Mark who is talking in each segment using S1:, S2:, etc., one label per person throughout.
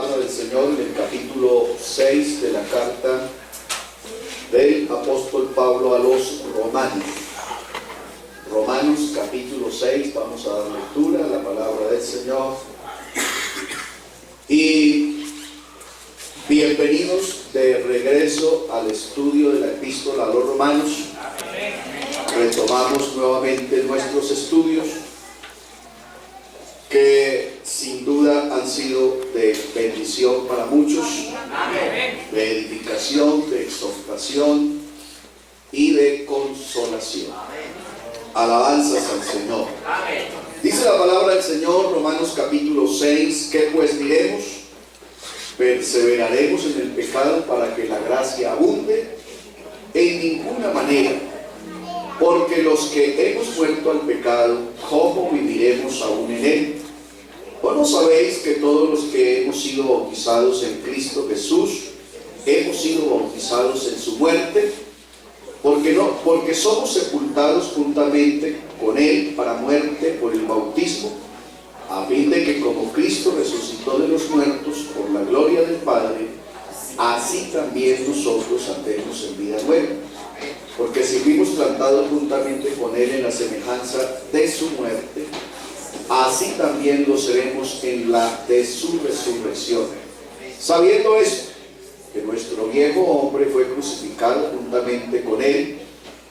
S1: palabra del Señor en el capítulo 6 de la carta del apóstol Pablo a los Romanos. Romanos capítulo 6, vamos a dar lectura a la palabra del Señor. Y bienvenidos de regreso al estudio de la epístola a los Romanos. Retomamos nuevamente nuestros estudios, que sin duda han sido de bendición para muchos, de edificación, de exhortación y de consolación. Alabanzas al Señor. Dice la palabra del Señor, Romanos capítulo 6, ¿qué pues diremos? ¿Perseveraremos en el pecado para que la gracia abunde? En ninguna manera, porque los que hemos muerto al pecado, ¿cómo viviremos aún en él? ¿O no sabéis que todos los que hemos sido bautizados en Cristo Jesús, hemos sido bautizados en su muerte? Porque somos sepultados juntamente con él para muerte por el bautismo, a fin de que como Cristo resucitó de los muertos por la gloria del Padre, así también nosotros andemos en vida nueva. Porque si fuimos plantados juntamente con él en la semejanza de su muerte, así también lo seremos en la de su resurrección. Sabiendo esto, que nuestro viejo hombre fue crucificado juntamente con él,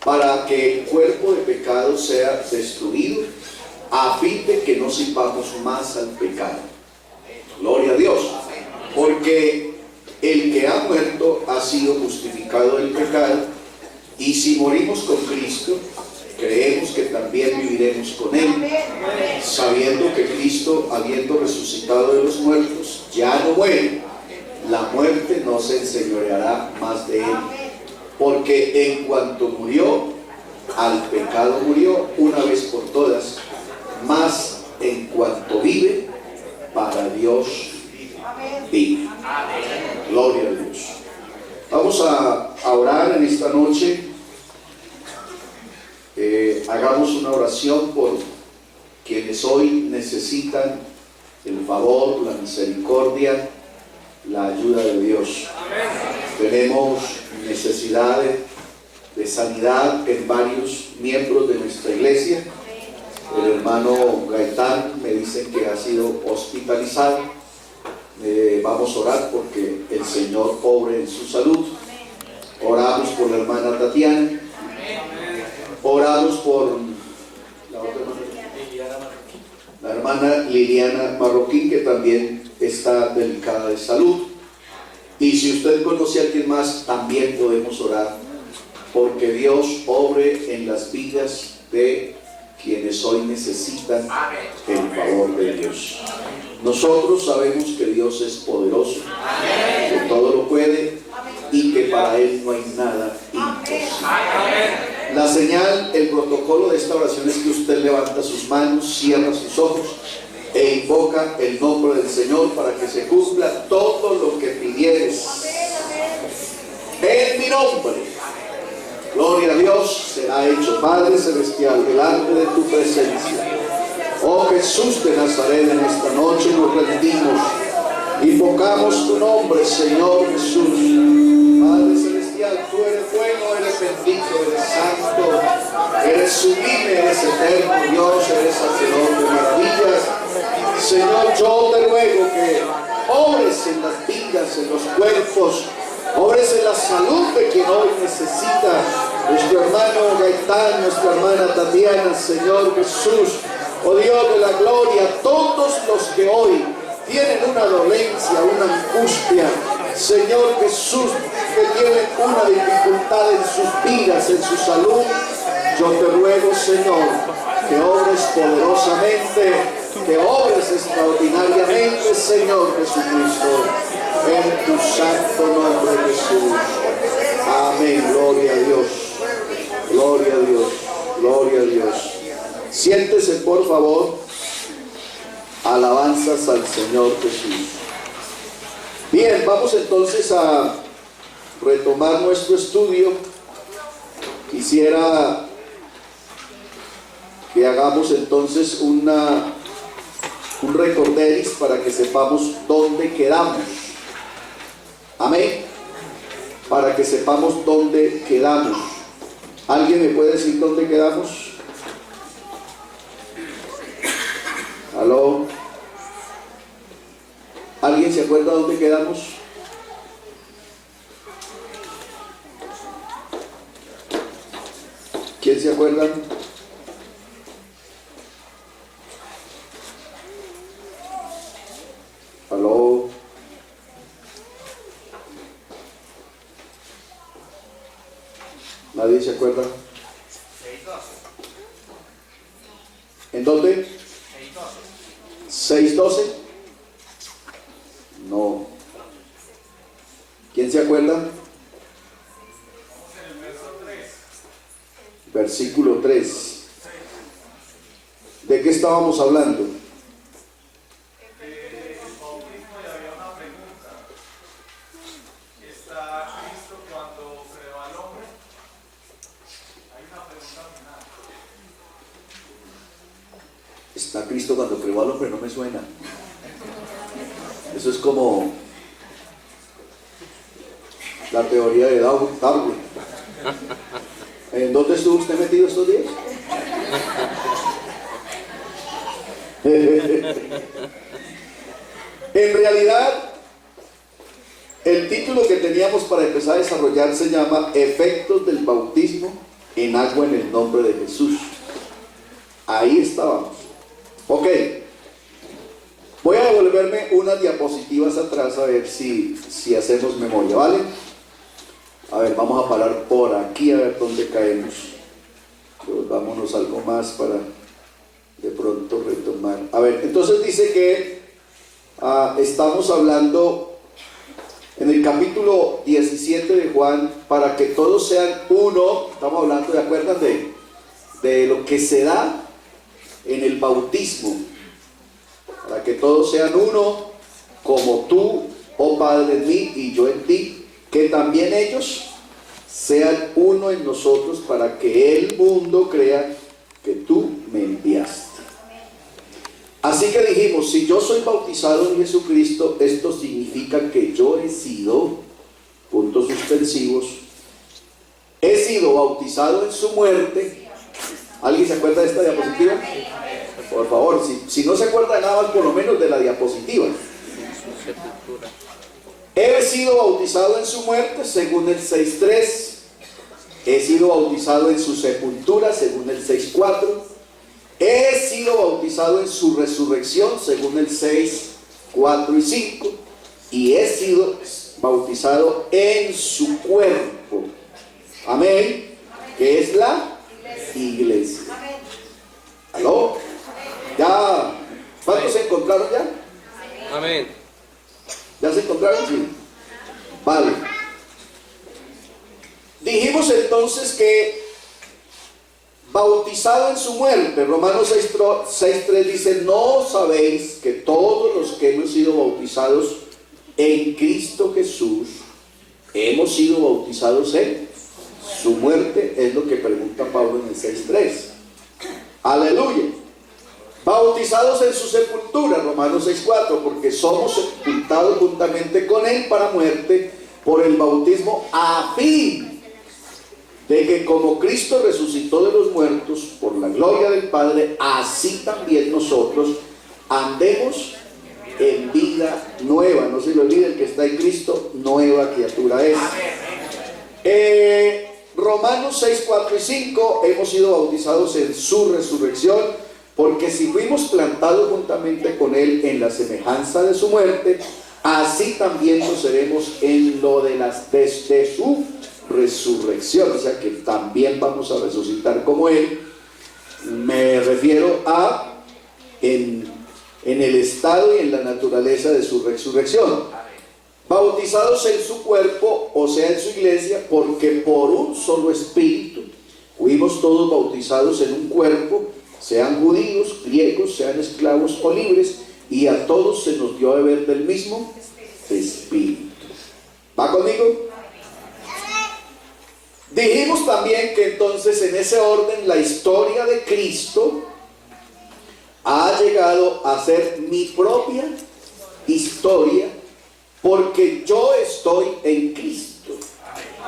S1: para que el cuerpo de pecado sea destruido, a fin de que no sirvamos más al pecado. Gloria a Dios. Porque el que ha muerto ha sido justificado del pecado, y si morimos con Cristo, creemos que también viviremos con él, sabiendo que Cristo, habiendo resucitado de los muertos, ya no muere. La muerte no se enseñoreará más de él, porque en cuanto murió, al pecado murió una vez por todas, mas en cuanto vive, para Dios vive. Gloria a Dios. Vamos a orar en esta noche. Hagamos una oración por quienes hoy necesitan el favor, la misericordia, la ayuda de Dios. Tenemos necesidad de sanidad en varios miembros de nuestra iglesia. El hermano Gaitán me dicen que ha sido hospitalizado. Vamos a orar porque el Señor obre en su salud. Oramos por la hermana Tatiana. Oramos por la hermana Liliana Marroquín, que también está delicada de salud. Y si usted conoce a alguien más, también podemos orar porque Dios obre en las vidas de quienes hoy necesitan el favor de Dios. Nosotros sabemos que Dios es poderoso, que todo lo puede y que para Él no hay nada imposible. La señal, el protocolo de esta oración es que usted levanta sus manos, cierra sus ojos e invoca el nombre del Señor para que se cumpla todo lo que pidieres. En mi nombre, gloria a Dios, será hecho. Padre celestial, delante de tu presencia, oh Jesús de Nazaret, en esta noche nos rendimos, invocamos tu nombre, Señor Jesús. Padre celestial, tú eres bueno, eres bendito, eres santo, eres sublime, eres eterno, Dios, eres hacedor de maravillas. Señor, yo te ruego que obres en las vidas, en los cuerpos, obres en la salud de quien hoy necesita, nuestro hermano Gaitán, nuestra hermana Tatiana, Señor Jesús, oh Dios de la gloria, todos los que hoy tienen una dolencia, una angustia, Señor Jesús, que tienen una dificultad en sus vidas, en su salud, yo te ruego, Señor, que obres poderosamente, que obres extraordinariamente, Señor Jesucristo, en tu santo nombre, Jesús. Amén. Gloria a Dios. Gloria a Dios. Gloria a Dios. Siéntese, por favor. Alabanzas al Señor Jesús. Bien, vamos entonces a retomar nuestro estudio. Quisiera que hagamos entonces una un recorderis para que sepamos dónde quedamos. Amén. Para que sepamos dónde quedamos. ¿Alguien me puede decir dónde quedamos? ¿Aló? ¿Alguien se acuerda dónde quedamos? ¿Quién se acuerda? ¿Aló? ¿Nadie se acuerda?
S2: 6:12.
S1: ¿En dónde? 6:12. No. ¿Quién se acuerda?
S2: En el verso 3.
S1: Versículo 3. ¿De qué estábamos hablando?
S2: El bautismo, y había una pregunta. ¿Está Cristo cuando creó al hombre? Hay una pregunta final.
S1: Está Cristo cuando creó al hombre, no me suena. Eso es como la teoría de Darwin. ¿En dónde estuvo usted metido estos días? En realidad, el título que teníamos para empezar a desarrollar se llama Efectos del bautismo en agua en el nombre de Jesús. Ahí estábamos. Ok. Voy a devolverme unas diapositivas atrás a ver si hacemos memoria, ¿vale? A ver, vamos a parar por aquí a ver dónde caemos. Pues vámonos algo más para de pronto retomar. A ver, entonces dice que estamos hablando en el capítulo 17 de Juan, para que todos sean uno. Estamos hablando, ¿de acuerdan de lo que se da en el bautismo? Para que todos sean uno, como tú, oh Padre, en mí y yo en ti, que también ellos sean uno en nosotros, para que el mundo crea que tú me enviaste. Así que dijimos, si yo soy bautizado en Jesucristo, esto significa que yo he sido, puntos suspensivos, he sido bautizado en su muerte. ¿Alguien se acuerda de esta diapositiva? Por favor, si no se acuerda de nada más, por lo menos de la diapositiva. He sido bautizado en su muerte, según el 6:3. He sido bautizado en su sepultura, según el 6:4. He sido bautizado en su resurrección, según el 6:4 y 5. Y he sido bautizado en su cuerpo. Amén. Que es la iglesia. ¿Aló? ¿Ya? ¿Cuántos se encontraron ya?
S3: Amén.
S1: ¿Ya se encontraron? Sí. Vale. Dijimos entonces que bautizado en su muerte, Romanos 6:3 dice, ¿no sabéis que todos los que hemos sido bautizados en Cristo Jesús, hemos sido bautizados en su muerte? Es lo que pregunta Pablo en el 6:3. Aleluya. Bautizados en su sepultura, Romanos 6:4, porque somos sepultados juntamente con él para muerte por el bautismo, a fin de que como Cristo resucitó de los muertos por la gloria del Padre, así también nosotros andemos en vida nueva. No se le olvide, el que está en Cristo, nueva criatura es. Romanos 6:4 y 5, hemos sido bautizados en su resurrección, porque si fuimos plantados juntamente con él en la semejanza de su muerte, así también lo seremos en lo de su resurrección. O sea que también vamos a resucitar como él. Me refiero a en el estado y en la naturaleza de su resurrección. Bautizados en su cuerpo, o sea en su iglesia, porque por un solo espíritu fuimos todos bautizados en un cuerpo, sean judíos, griegos, sean esclavos o libres, y a todos se nos dio a beber del mismo espíritu. ¿Va conmigo? Dijimos también que entonces en ese orden la historia de Cristo ha llegado a ser mi propia historia, porque yo estoy en Cristo.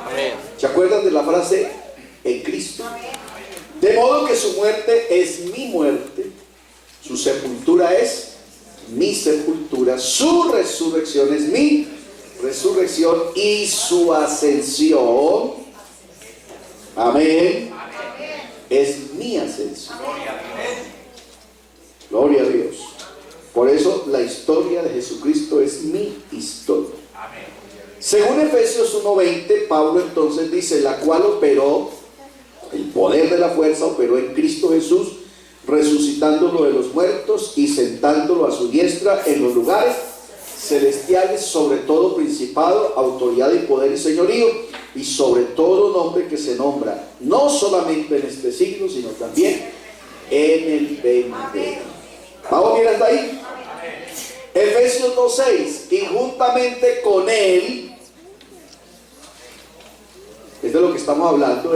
S3: Amén.
S1: ¿Se acuerdan de la frase en Cristo? De modo que su muerte es mi muerte, su sepultura es mi sepultura, su resurrección es mi resurrección y su ascensión, amén, es mi ascensión. Gloria a Dios. Por eso la historia de Jesucristo es mi historia. Según Efesios 1:20, Pablo entonces dice, la cual operó, el poder de la fuerza operó en Cristo Jesús, resucitándolo de los muertos y sentándolo a su diestra en los lugares celestiales, sobre todo principado, autoridad y poder y señorío, y sobre todo nombre que se nombra, no solamente en este siglo, sino también en el venidero. ¿Vamos bien hasta ahí? Efesios 2:6, y juntamente con él, es de lo que estamos hablando,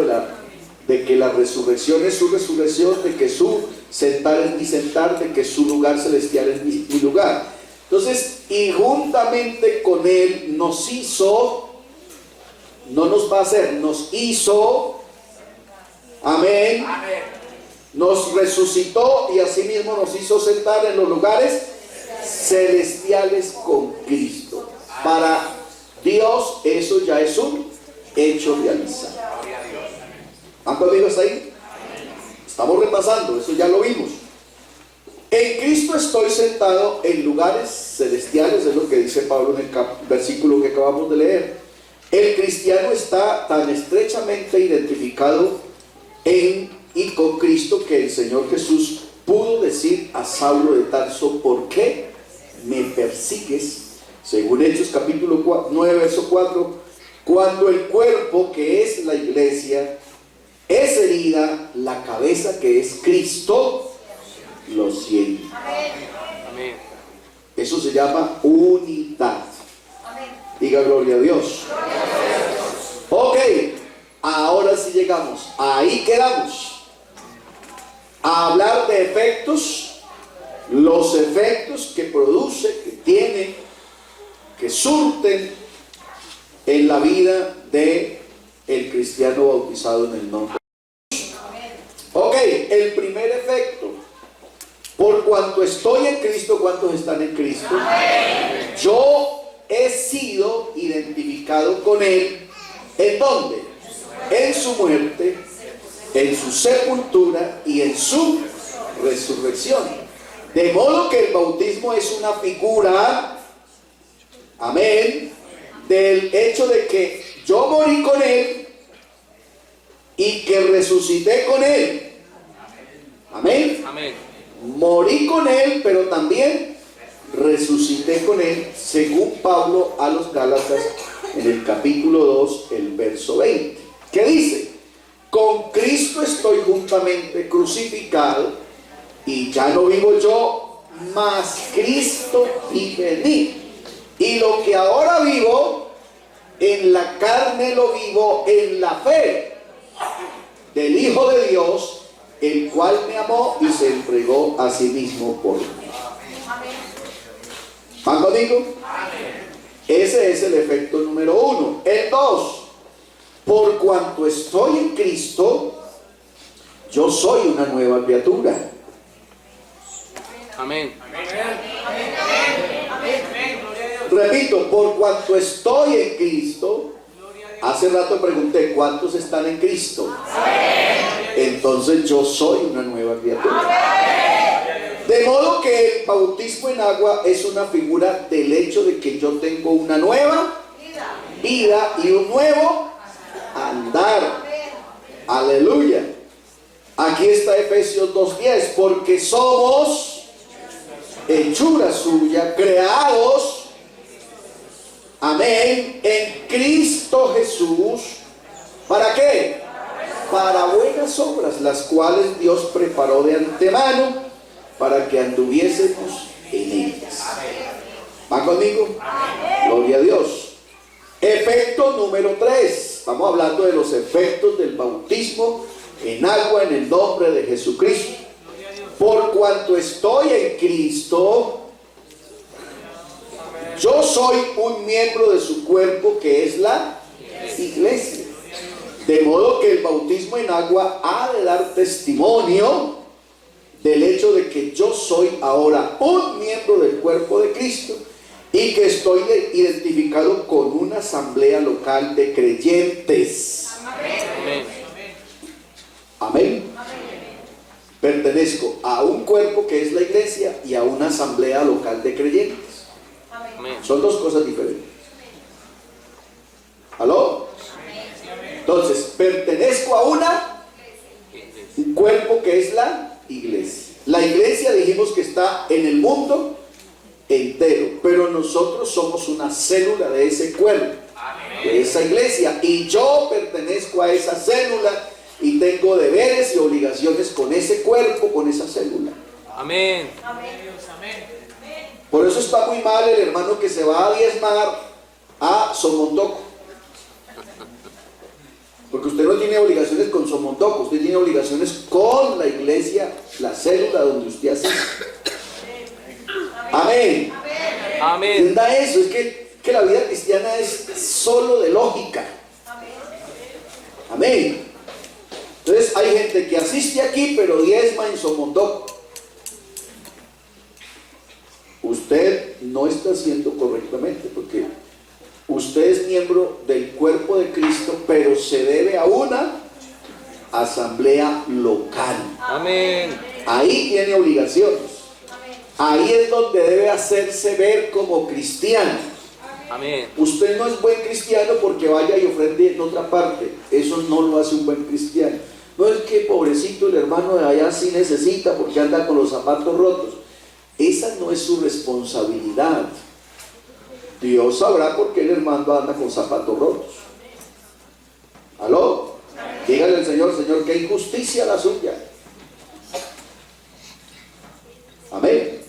S1: de que la resurrección es su resurrección, de que su sentar es mi sentar, de que su lugar celestial es mi lugar. Entonces, y juntamente con él nos hizo, no nos va a hacer, nos hizo, amén, nos resucitó y asimismo nos hizo sentar en los lugares celestiales con Cristo. Para Dios eso ya es un hecho realizado. ¿Han conmigo hasta ahí? Estamos repasando, eso ya lo vimos. En Cristo estoy sentado en lugares celestiales, es lo que dice Pablo en el versículo que acabamos de leer. El cristiano está tan estrechamente identificado en y con Cristo que el Señor Jesús pudo decir a Saulo de Tarso, ¿por qué me persigues? Según Hechos capítulo 9 verso 4, cuando el cuerpo que es la iglesia es herida, la cabeza que es Cristo lo siente.
S3: Amén.
S1: Eso se llama unidad. Diga gloria a Dios. Ok, ahora sí llegamos, ahí quedamos a hablar de efectos, los efectos que produce, que tiene, que surten en la vida de el cristiano bautizado en el nombre de Jesús. Ok, el primer efecto, por cuanto estoy en Cristo, ¿cuántos están en Cristo? Yo he sido identificado con Él. ¿En dónde? En su muerte, en su sepultura y en su resurrección. De modo que el bautismo es una figura, amén, del hecho de que yo morí con Él y que resucité con Él. Amén.
S3: Amén.
S1: Morí con Él, pero también resucité con Él, según Pablo a los Gálatas en el capítulo 2, el verso 20. ¿Qué dice? Con Cristo estoy juntamente crucificado, y ya no vivo yo, mas Cristo vive en mí. Y lo que ahora vivo en la carne lo vivo en la fe del Hijo de Dios, el cual me amó y se entregó a sí mismo por mí. ¿Van conmigo? Ese es el efecto número 1. El 2, por cuanto estoy en Cristo, yo soy una nueva criatura.
S3: Amén.
S1: Repito, por cuanto estoy en Cristo. Hace rato pregunté, ¿cuántos están en Cristo? Entonces yo soy una nueva criatura. De modo que el bautismo en agua es una figura del hecho de que yo tengo una nueva vida y un nuevo andar. Aleluya. Aquí está Efesios 2:10, porque somos hechura suya, creados, amén, en Cristo Jesús. ¿Para qué? Para buenas obras, las cuales Dios preparó de antemano para que anduviésemos en ellas. ¿Van conmigo? Gloria a Dios. Efecto número 3. Estamos hablando de los efectos del bautismo en agua en el nombre de Jesucristo. por cuanto estoy en Cristo, yo soy un miembro de su cuerpo, que es la iglesia. De modo que el bautismo en agua ha de dar testimonio del hecho de que yo soy ahora un miembro del cuerpo de Cristo y que estoy identificado con una asamblea local de creyentes.
S3: Amén.
S1: Amén. Pertenezco a un cuerpo que es la iglesia y a una asamblea local de creyentes.
S3: Amén.
S1: Son dos cosas diferentes. ¿Aló? Entonces, pertenezco a un cuerpo que es la iglesia. La iglesia dijimos que está en el mundo entero, pero nosotros somos una célula de ese cuerpo, de esa iglesia, y yo pertenezco a esa célula y tengo deberes y obligaciones con ese cuerpo, con esa célula.
S3: Amén.
S1: Por eso está muy mal el hermano que se va a diezmar a Somontoco, porque usted no tiene obligaciones con Somontoco, usted tiene obligaciones con la iglesia, la célula donde usted asiste. Amén.
S3: Amén.
S1: Entienda eso, es que la vida cristiana es solo de lógica. Amén. Entonces hay gente que asiste aquí pero diezma en Somontoco. Usted no está haciendo correctamente, porque usted es miembro del cuerpo de Cristo, pero se debe a una asamblea local.
S3: Amén.
S1: Ahí tiene obligaciones. Ahí es donde debe hacerse ver como cristiano.
S3: Amén.
S1: Usted no es buen cristiano porque vaya y ofrende en otra parte. Eso no lo hace un buen cristiano. No es que pobrecito el hermano de allá sí necesita porque anda con los zapatos rotos. Esa no es su responsabilidad. Dios sabrá por qué el hermano anda con zapatos rotos. ¿Aló? Dígale al Señor, Señor, qué injusticia la suya. Amén.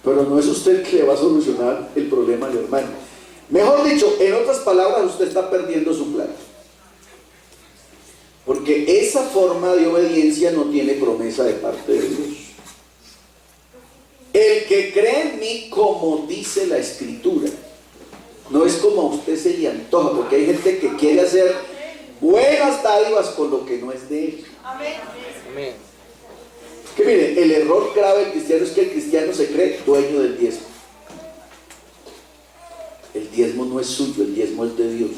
S1: Pero no es usted que le va a solucionar el problema al hermano. Mejor dicho, en otras palabras, usted está perdiendo su plan. Porque esa forma de obediencia no tiene promesa de parte de Dios. El que cree en mí, como dice la Escritura, no es como a usted se le antoja, porque hay gente que quiere hacer buenas dádivas con lo que no es de él.
S3: Amén.
S1: Que mire, el error grave del cristiano es que el cristiano se cree dueño del diezmo. El diezmo no es suyo, el diezmo es de Dios.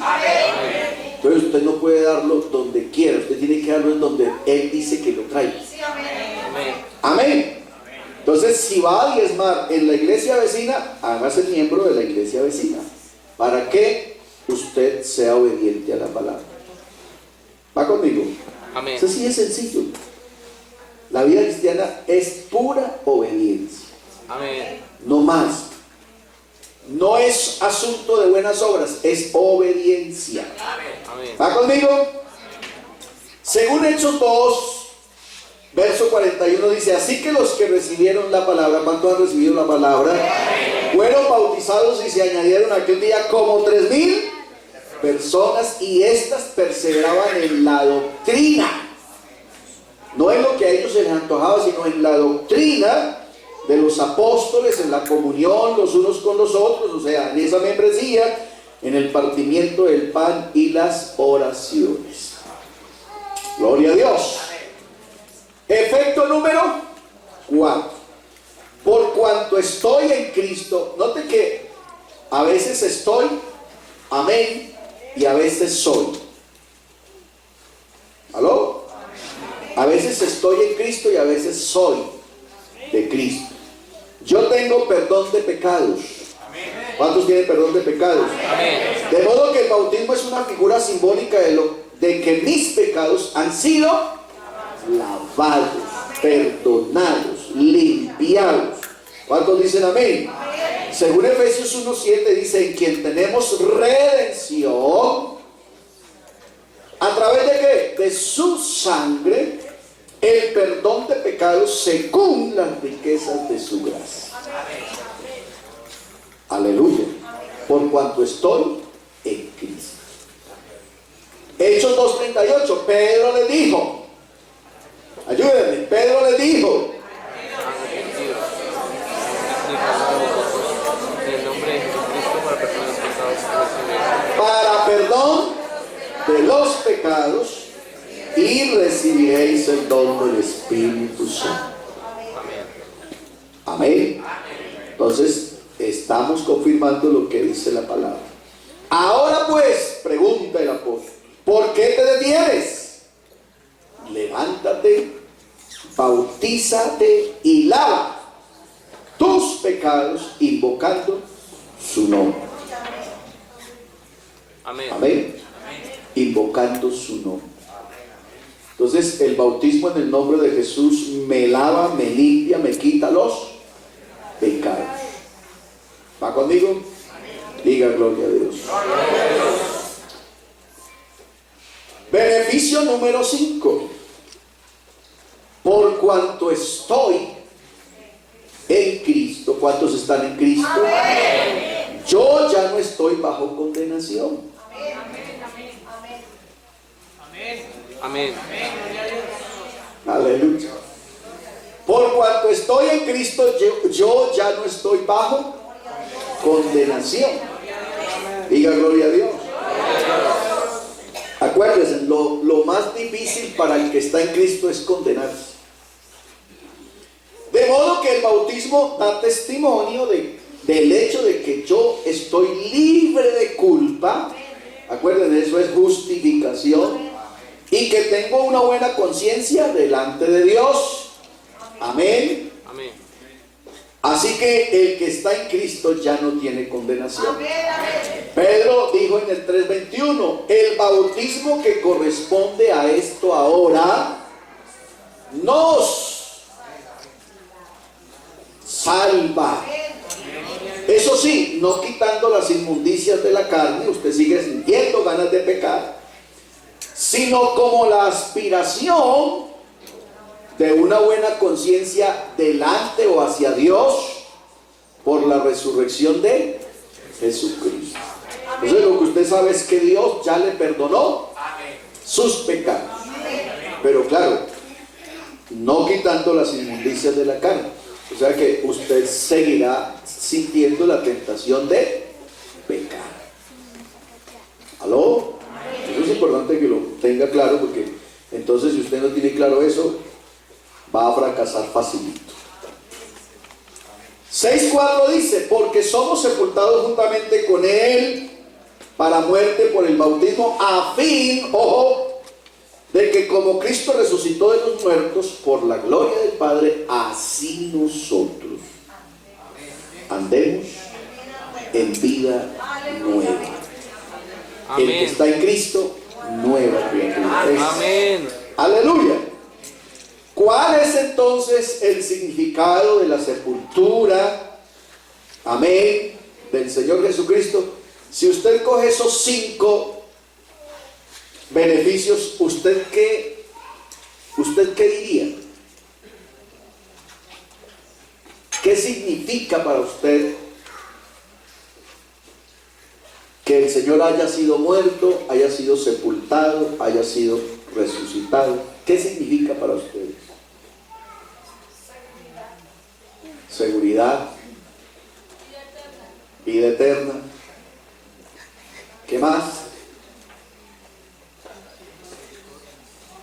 S1: Entonces usted no puede darlo donde quiera, usted tiene que darlo en donde Él dice que lo traiga.
S3: Amén.
S1: Amén. Entonces, si va a diezmar en la iglesia vecina, hágase miembro de la iglesia vecina, para que usted sea obediente a la palabra. ¿Va conmigo?
S3: Amén.
S1: Eso sí es sencillo. La vida cristiana es pura obediencia.
S3: Amén.
S1: No más. No es asunto de buenas obras, es obediencia.
S3: Amén.
S1: ¿Va conmigo? Según Hechos 2, verso 41 dice: así que los que recibieron la palabra, ¿cuántos han recibido la palabra? Fueron bautizados y se añadieron aquel día como 3,000 personas, y estas perseveraban en la doctrina. No en lo que a ellos se les antojaba, sino en la doctrina de los apóstoles, en la comunión los unos con los otros, o sea, en esa membresía, en el partimiento del pan y las oraciones. Gloria a Dios. Efecto número 4. Por cuanto estoy en Cristo, note que a veces estoy, amén, y a veces soy. ¿Aló? A veces estoy en Cristo y a veces soy de Cristo. Yo tengo perdón de pecados. ¿Cuántos tienen perdón de pecados?
S3: Amén.
S1: De modo que el bautismo es una figura simbólica de que mis pecados han sido lavados, perdonados, limpiados. ¿Cuántos dicen amén? Según Efesios 1:7 dice: en quien tenemos redención, ¿a través de qué? De su sangre, el perdón de pecados según las riquezas de su gracia. Aleluya. Por cuanto estoy en Cristo. Hechos 2:38, Pedro le dijo, ayúdenme, Pedro le dijo: pecados y recibiréis el don del Espíritu Santo. Amén. Entonces, estamos confirmando lo que dice la palabra. Ahora pues, pregunta el apóstol, ¿por qué te detienes? Levántate, bautízate y lava tus pecados invocando su nombre.
S3: Amén.
S1: Amén. Invocando su nombre. Entonces, el bautismo en el nombre de Jesús me lava, me limpia, me quita los pecados. ¿Va conmigo? Diga gloria a Dios. Beneficio número 5. Por cuanto estoy en Cristo. ¿Cuántos están en Cristo? Yo ya no estoy bajo condenación.
S3: Amén.
S1: Aleluya. Por cuanto estoy en Cristo, yo ya no estoy bajo condenación. Diga gloria a Dios. Acuérdense, lo más difícil para el que está en Cristo es condenarse. De modo que el bautismo da testimonio del hecho de que yo estoy libre de culpa. Acuérdense, eso es justificación. Y que tengo una buena conciencia delante de Dios. Amén.
S3: Amén.
S1: Así que el que está en Cristo ya no tiene condenación. Pedro dijo en el 3:21, el bautismo que corresponde a esto ahora nos salva. Eso sí, no quitando las inmundicias de la carne, usted sigue sintiendo ganas de pecar, sino como la aspiración de una buena conciencia delante o hacia Dios por la resurrección de Jesucristo. Entonces lo que usted sabe es que Dios ya le perdonó sus pecados. Pero claro, no quitando las inmundicias de la carne. O sea que usted seguirá sintiendo la tentación de pecar. ¿Aló? Eso es importante que lo tenga claro, porque entonces si usted no tiene claro eso, va a fracasar facilito. 6:4 dice, porque somos sepultados juntamente con Él para muerte por el bautismo, a fin, ojo, de que como Cristo resucitó de los muertos por la gloria del Padre, así nosotros andemos en vida nueva.
S3: Amén.
S1: El que está en Cristo, nueva criatura es.
S3: Amén.
S1: Aleluya. ¿Cuál es entonces el significado de la sepultura? Amén. Del Señor Jesucristo. Si usted coge esos 5 beneficios, ¿usted qué diría? ¿Qué significa para usted que el Señor haya sido muerto, haya sido sepultado, haya sido resucitado? ¿Qué significa para ustedes? Seguridad, vida eterna. ¿Qué más?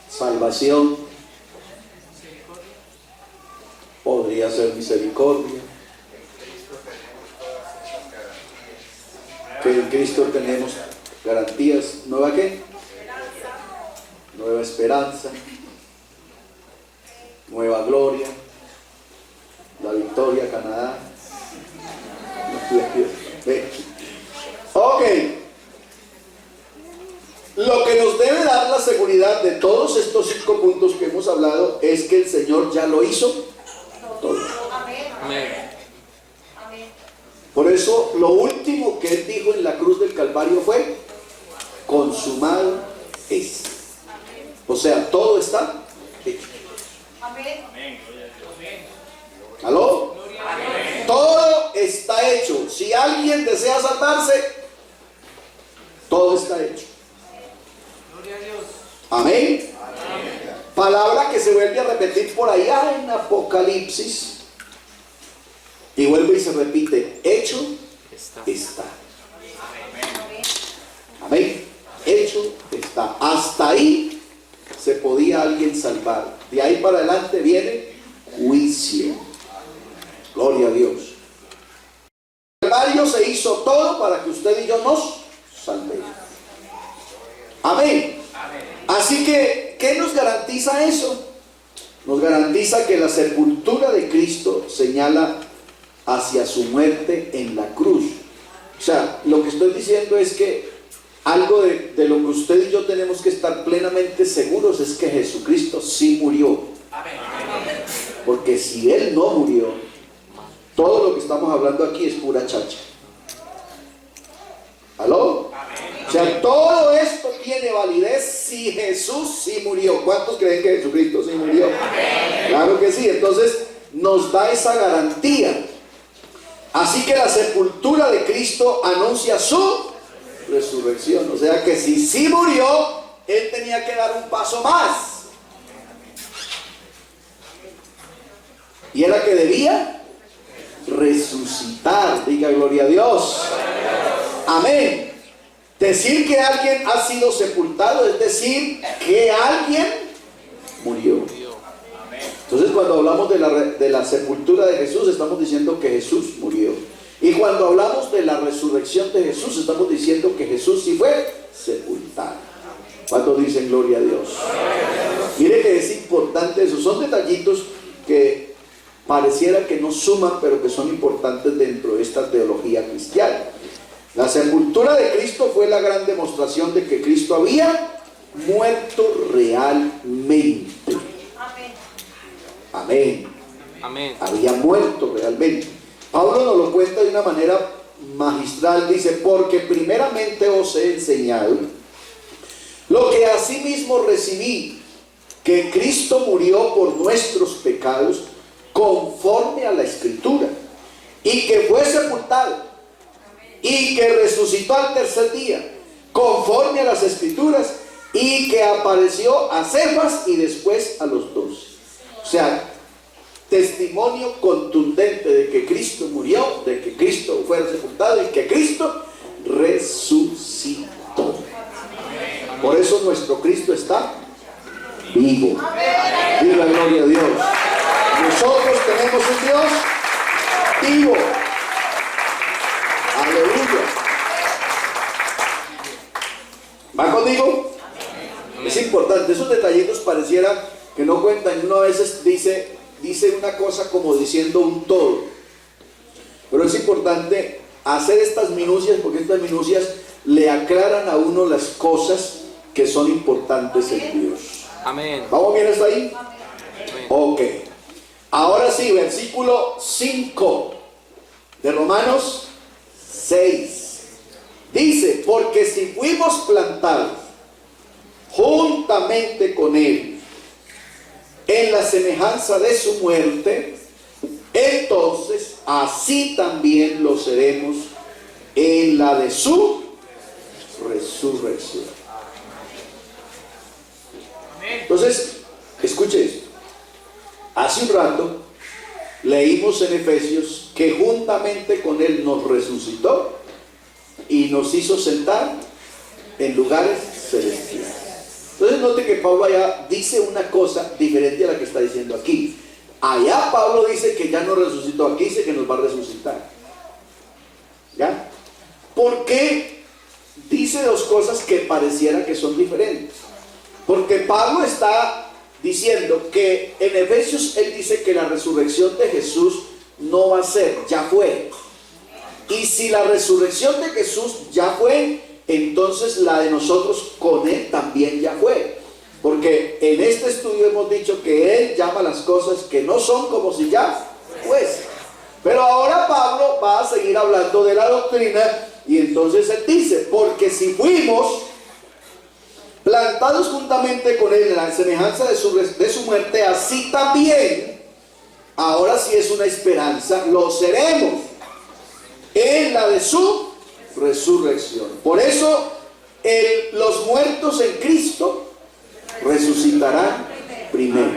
S1: Salvación. Podría ser misericordia. Que en Cristo tenemos garantías. ¿Nueva qué? Nueva esperanza. Nueva gloria. La victoria, Canadá. Ok. Lo que nos debe dar la seguridad de todos estos 5 puntos que hemos hablado es que el Señor ya lo hizo todo.
S3: Amén.
S1: Por eso lo último que Él dijo en la cruz del Calvario fue: consumado es. O sea, todo está hecho. ¿Aló? Todo está hecho. Si alguien desea salvarse, todo está hecho. Amén. Palabra que se vuelve a repetir por allá en Apocalipsis. Y vuelve y se repite: hecho está. Amén. Hecho está. Hasta ahí se podía alguien salvar. De ahí para adelante viene juicio. Gloria a Dios. El Calvario se hizo todo para que usted y yo nos salvemos. Amén. Así que, ¿qué nos garantiza eso? Nos garantiza que la sepultura de Cristo señala hacia su muerte en la cruz. O sea, lo que estoy diciendo es que algo de lo que usted y yo tenemos que estar plenamente seguros es que Jesucristo sí murió. Porque si Él no murió, todo lo que estamos hablando aquí es pura chacha. ¿Aló? O sea, todo esto tiene validez si Jesús sí murió. ¿Cuántos creen que Jesucristo sí murió? Claro que sí. Entonces nos da esa garantía. Así que la sepultura de Cristo anuncia su resurrección. O sea que si sí murió, Él tenía que dar un paso más. Y era que debía resucitar. Diga gloria a Dios. Amén. Decir que alguien ha sido sepultado es decir que alguien murió. Entonces, cuando hablamos de la sepultura de Jesús, estamos diciendo que Jesús murió. Y cuando hablamos de la resurrección de Jesús, estamos diciendo que Jesús sí fue sepultado. ¿Cuántos dicen gloria a Dios? Mire que es importante eso. Son detallitos que pareciera que no suman, pero que son importantes dentro de esta teología cristiana. La sepultura de Cristo fue la gran demostración de que Cristo había muerto realmente. Amén. Amén. Había muerto realmente. Pablo nos lo cuenta de una manera magistral. Dice: porque primeramente os he enseñado lo que asimismo recibí, que Cristo murió por nuestros pecados conforme a la Escritura, y que fue sepultado, y que resucitó al tercer día conforme a las Escrituras, y que apareció a Cefas y después a los 12. O sea, testimonio contundente de que Cristo murió, de que Cristo fue sepultado y que Cristo resucitó. Por eso nuestro Cristo está vivo. Diga gloria a Dios. Nosotros tenemos un Dios vivo. Aleluya. ¿Va conmigo? Es importante. Esos detallitos pareciera que no cuentan. Uno a veces dice una cosa como diciendo un todo. Pero es importante hacer estas minucias, porque estas minucias le aclaran a uno las cosas que son importantes en Dios. Amén. ¿Vamos bien hasta ahí? Amén. Ok. Ahora sí, versículo 5 de Romanos 6. Dice: porque si fuimos plantados juntamente con Él en la semejanza de su muerte, entonces así también lo seremos en la de su resurrección. Entonces, escuche esto. Hace un rato leímos en Efesios que juntamente con Él nos resucitó y nos hizo sentar en lugares celestiales. Entonces note que Pablo allá dice una cosa diferente a la que está diciendo aquí. Allá Pablo dice que ya no resucitó, aquí dice que nos va a resucitar. ¿Ya? ¿Por qué dice dos cosas que pareciera que son diferentes? Porque Pablo está diciendo que en Efesios él dice que la resurrección de Jesús no va a ser, ya fue. Y si la resurrección de Jesús ya fue, entonces la de nosotros con Él también ya fue. Porque en este estudio hemos dicho que Él llama las cosas que no son como si ya fuese. Pero ahora Pablo va a seguir hablando de la doctrina, y entonces él dice: porque si fuimos plantados juntamente con Él en la semejanza de su muerte, así también, ahora sí es una esperanza, lo seremos en la de su resurrección. Por eso los muertos en Cristo resucitarán primero.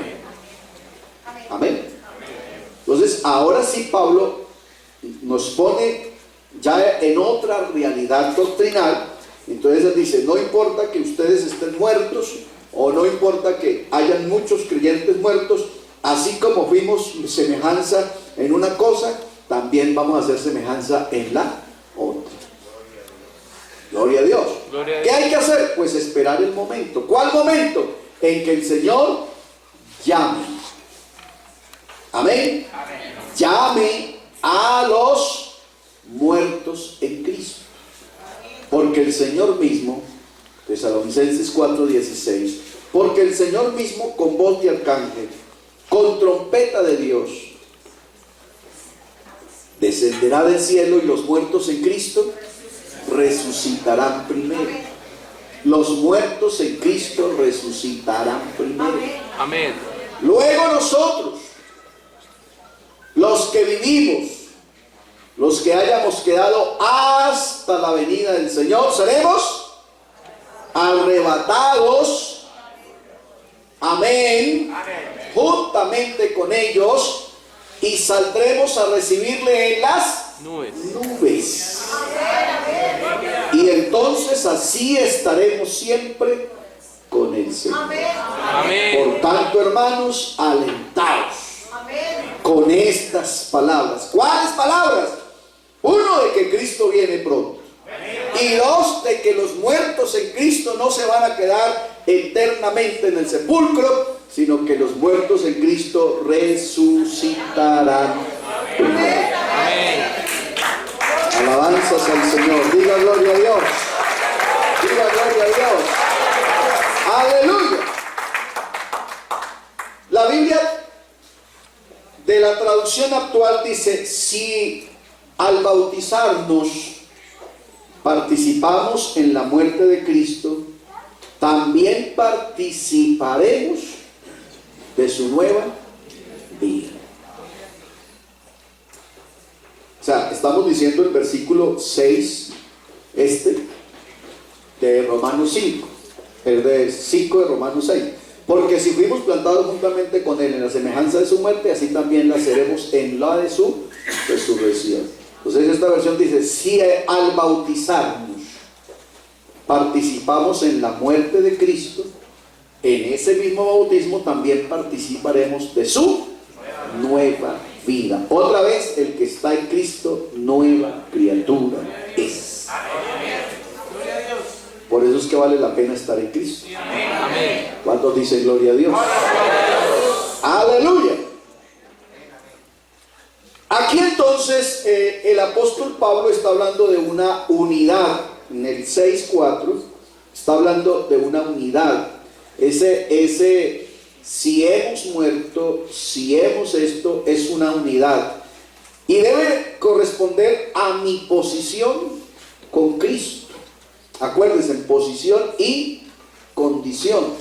S1: Amén. Entonces ahora sí Pablo nos pone ya en otra realidad doctrinal, Entonces él dice, no importa que ustedes estén muertos, o no importa que hayan muchos creyentes muertos, así como fuimos semejanza en una cosa, también vamos a hacer semejanza en la otra. Gloria a Dios.
S3: Gloria a
S1: ¿Qué
S3: Dios.
S1: hay que hacer? Pues esperar el momento. ¿Cuál momento? En que el Señor llame. Amén. Llame a los muertos en Cristo. Porque el Señor mismo, Tesalonicenses 4:16, porque el Señor mismo con voz de arcángel, con trompeta de Dios, descenderá del cielo y los muertos en Cristo resucitarán primero. Los muertos en Cristo resucitarán primero.
S3: Amén.
S1: Luego nosotros, los que vivimos, los que hayamos quedado hasta la venida del Señor, seremos arrebatados, amén, juntamente con ellos, y saldremos a recibirle en las nubes. Y entonces así estaremos siempre con el Señor.
S3: Amén.
S1: Por tanto, hermanos, alentados con estas palabras. ¿Cuáles palabras? Uno, de que Cristo viene pronto. Y dos, de que los muertos en Cristo no se van a quedar eternamente en el sepulcro, sino que los muertos en Cristo resucitarán primero.
S3: Amén.
S1: Alabanzas al Señor. Diga gloria a Dios. Diga gloria a Dios. Aleluya. La Biblia de la traducción actual dice: si al bautizarnos participamos en la muerte de Cristo, también participaremos de su nueva vida. O sea, estamos diciendo el versículo 6, de Romanos 5, el de 5 de Romanos 6. Porque si fuimos plantados juntamente con Él en la semejanza de su muerte, así también la seremos en la de su resurrección. Entonces esta versión dice: si al bautizarnos participamos en la muerte de Cristo, en ese mismo bautismo también participaremos de su nueva vida. Otra vez, el que está en Cristo, nueva criatura es. Por eso es que vale la pena estar en Cristo.
S3: Amén.
S1: ¿Cuántos dicen gloria a Dios? Aleluya. Aquí entonces el apóstol Pablo está hablando de una unidad. En el 6:4 está hablando de una unidad. Ese si hemos muerto, si hemos esto, es una unidad. Y debe corresponder a mi posición con Cristo. Acuérdense, en posición y condición.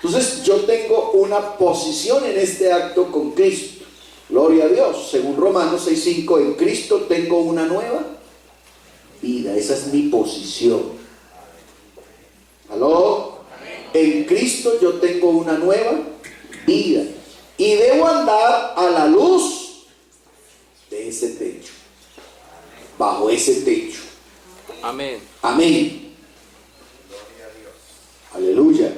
S1: Entonces yo tengo una posición en este acto con Cristo. Gloria a Dios. Según Romanos 6:5, en Cristo tengo una nueva vida. Esa es mi posición. ¿Aló? En Cristo yo tengo una nueva vida. Y debo andar a la luz de ese techo. Bajo ese techo.
S3: Amén.
S1: Amén. Aleluya.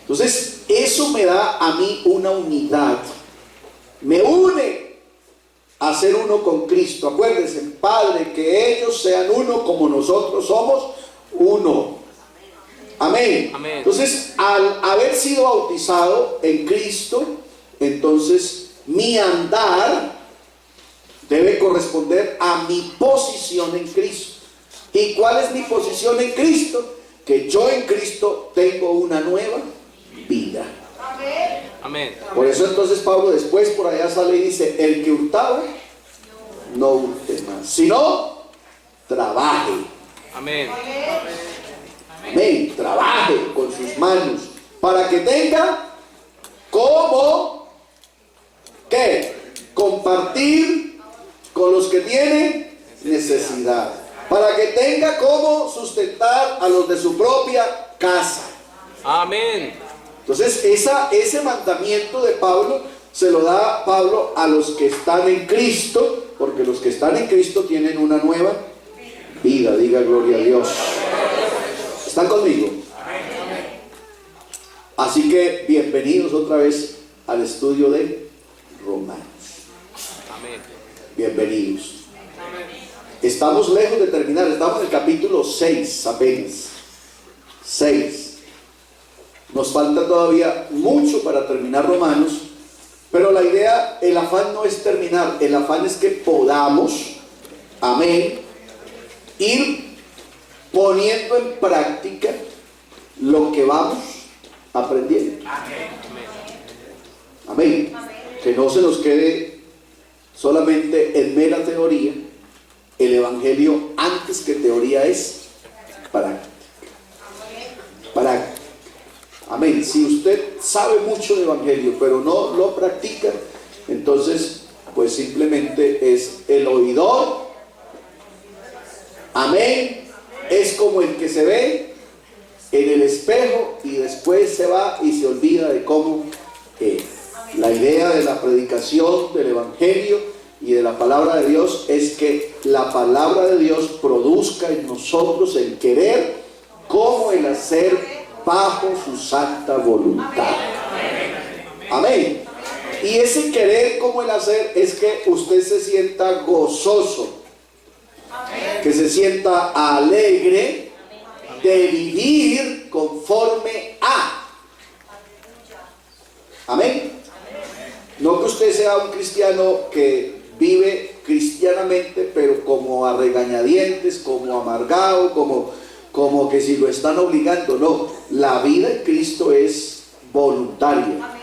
S1: Entonces, eso me da a mí una unidad. Me une a ser uno con Cristo. Acuérdense, Padre, que ellos sean uno como nosotros somos uno. Amén.
S3: Amén.
S1: Entonces, al haber sido bautizado en Cristo, entonces mi andar debe corresponder a mi posición en Cristo. ¿Y cuál es mi posición en Cristo? Que yo en Cristo tengo una nueva vida.
S3: Amén.
S1: Por eso entonces Pablo después por allá sale y dice: el que hurtaba, no hurte más, sino trabaje.
S3: Amén.
S1: Amén. Trabaje con sus manos para que tenga como ¿qué? Compartir con los que tienen necesidad. Para que tenga como sustentar a los de su propia casa.
S3: Amén.
S1: Entonces ese mandamiento de Pablo se lo da Pablo a los que están en Cristo, porque los que están en Cristo tienen una nueva vida. Diga gloria a Dios. ¿Están conmigo? Así que bienvenidos otra vez al estudio de Romanos.
S3: Amén.
S1: Bienvenidos. Estamos lejos de terminar, estamos en el capítulo 6 apenas. 6. Nos falta todavía mucho para terminar Romanos, pero la idea, el afán no es terminar, el afán es que podamos, amén, ir poniendo en práctica lo que vamos aprendiendo. Amén. Que no se nos quede solamente en mera teoría. El evangelio, antes que teoría, es práctica. Práctica. Amén. Si usted sabe mucho de evangelio pero no lo practica, entonces pues simplemente es el oidor. Amén. Es como el que se ve en el espejo y después se va y se olvida de cómo es. La idea de la predicación del evangelio y de la palabra de Dios es que la palabra de Dios produzca en nosotros el querer como el hacer bajo su santa voluntad. Amén. Y ese querer como el hacer es que usted se sienta gozoso, que se sienta alegre de vivir conforme a. Amén. No que usted sea un cristiano que vive cristianamente, pero como a regañadientes, como amargado, como que si lo están obligando. No, la vida en Cristo es voluntaria.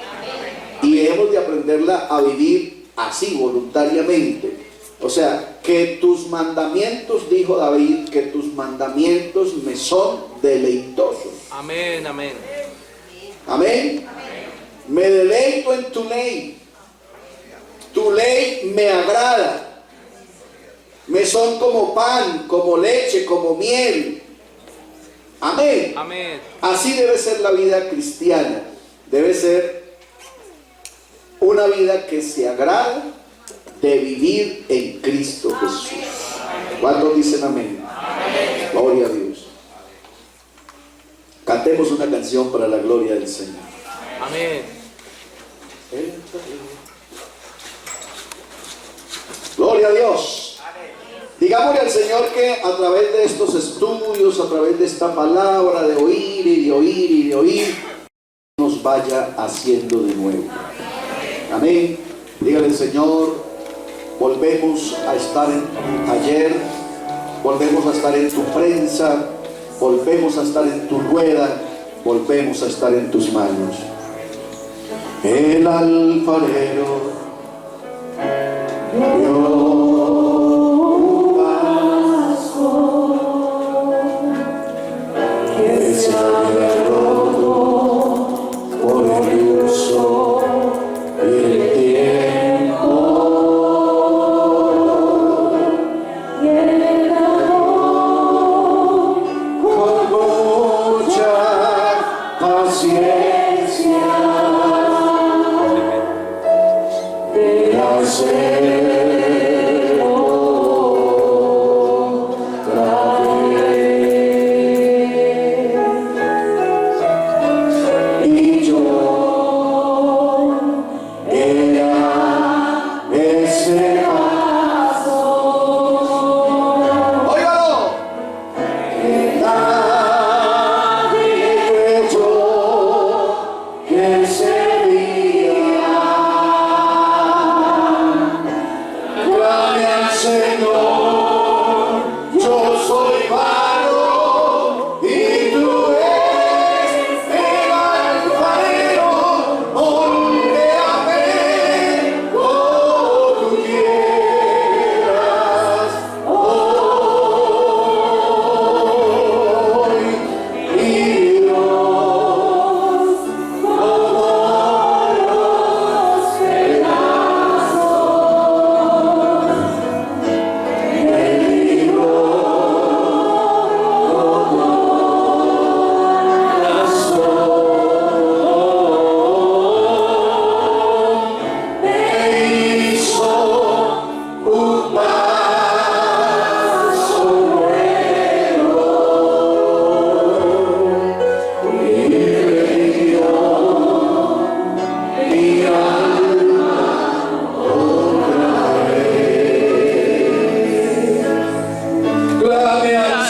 S1: Y hemos de aprenderla a vivir así, voluntariamente. O sea, que tus mandamientos, dijo David, que tus mandamientos me son deleitosos.
S3: Amén, amén.
S1: Amén. Me deleito en tu ley. Tu ley me agrada. Me son como pan, como leche, como miel. Amén.
S3: Amén.
S1: Así debe ser la vida cristiana. Debe ser una vida que se agrada de vivir en Cristo Jesús. ¿Cuántos dicen amén? Amén. Gloria a Dios. Cantemos una canción para la gloria del Señor.
S3: Amén.
S1: Gloria a Dios. Digámosle al Señor que a través de estos estudios, a través de esta palabra de oír y de oír y de oír, nos vaya haciendo de nuevo. Amén. Dígale al Señor, volvemos a estar en tu taller, volvemos a estar en tu prensa, volvemos a estar en tu rueda, volvemos a estar en tus manos. El alfarero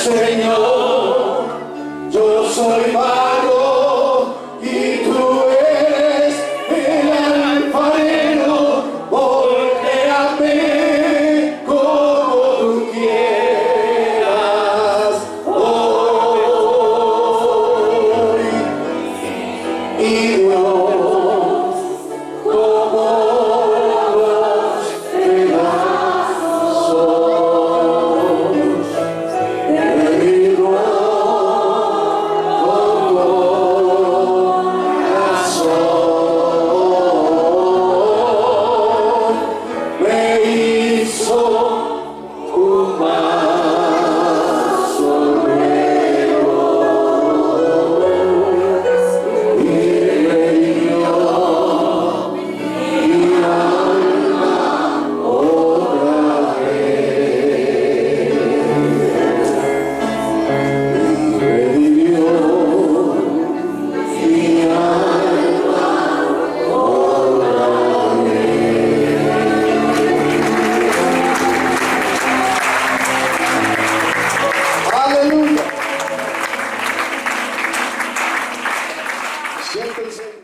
S1: Señor, yo soy vago y tú eres el alfarero, voltéame como tú quieras hoy. Y Dios, como los pedazos de mi corazón, me hizo un vaso nuevo y me dio mi alma otra vez. Me dio mi alma otra vez. Aleluya. Siéntense.